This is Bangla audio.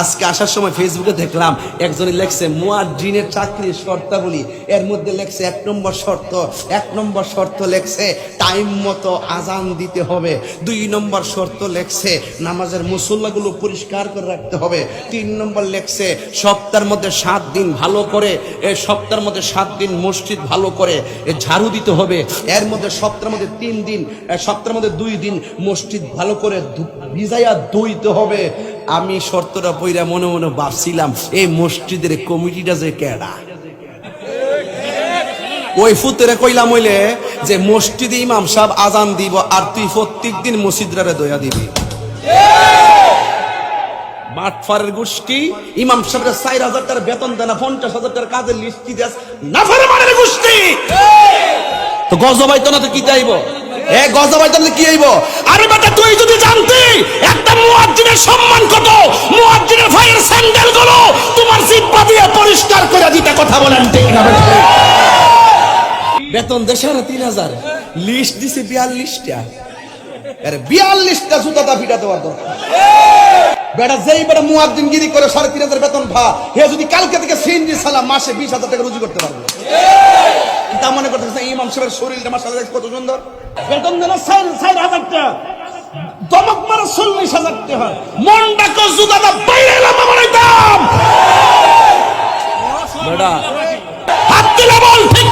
আজকে আসার সময় ফেসবুকে দেখলাম একজনে লেখছে মুয়াজ্জিনের চাকরির শর্তাবলী, এর মধ্যে লেখছে এক নম্বর শর্ত লেখছে টাইম মতো আজান দিতে হবে, 2 নম্বর শর্ত লেখছে নামাজের মুসল্লাগুলো পরিষ্কার করে রাখতে হবে, 3 নম্বর লেখছে সপ্তাহের মধ্যে 7 দিন ভালো করে, সপ্তাহের মধ্যে 7 দিন মসজিদ ভালো করে ঝাড়ু দিতে হবে, এর মধ্যে সপ্তাহের মধ্যে 3 দিন, সপ্তাহের মধ্যে 2 দিন মসজিদ ভালো করে ভিজাইয়া ধুইতে হবে। আমি শর্তটা পইরা মনে মনে ভাবছিলাম এই মসজিদের কমিটিটা যে কেডা। ওই ফুতেরে কইলাম হইলে যে মসজিদে ইমাম সাহেব আজান দিব আর তুই প্রত্যেক দিন মসজিদরে দয়া দিবি। বাটফারের গোষ্ঠী ইমাম সাহেবের 4000 টাকার বেতন দেয় না, 50,000 টাকার কাজের লিস্টি দেস, নাফরমানের গোষ্ঠী। তো গজবাইতো না তো কি চাইবো? গজবাইতো না কি আইব? আরে বেটা তুই যদি জানতি একটা মুয়াজ্জিনের সম্মান কত, মুয়াজ্জিনের ভাইয়ের স্যান্ডেল গুলো তোমার জিহ্বা দিয়ে পরিষ্কার করে দিতে, কথা বলেন ঠিক না? বেতন দেশে না 3000, লিস্ট দিছে 42টা। আরে 42টা জুতাটা ফিটাতে পারতো বেটা। যেই বেটা মুয়াজ্জিনগিরি করে 3500 বেতন ভা, হে যদি কালকে থেকে সিনজি সালাম মাসে 20,000 টাকা রুজি করতে পারবে। তা মনে করতেছে ইমাম সাহেবের শরীরটা মাশাআল্লাহ কত সুন্দর, বেতন দেন 4000 টাকা, দমক মারা 40,000 টাকা, মনটা কো জুতাটা বাইরে এলাম আমার দাম বেটা। হাত দিলে বল ঠিক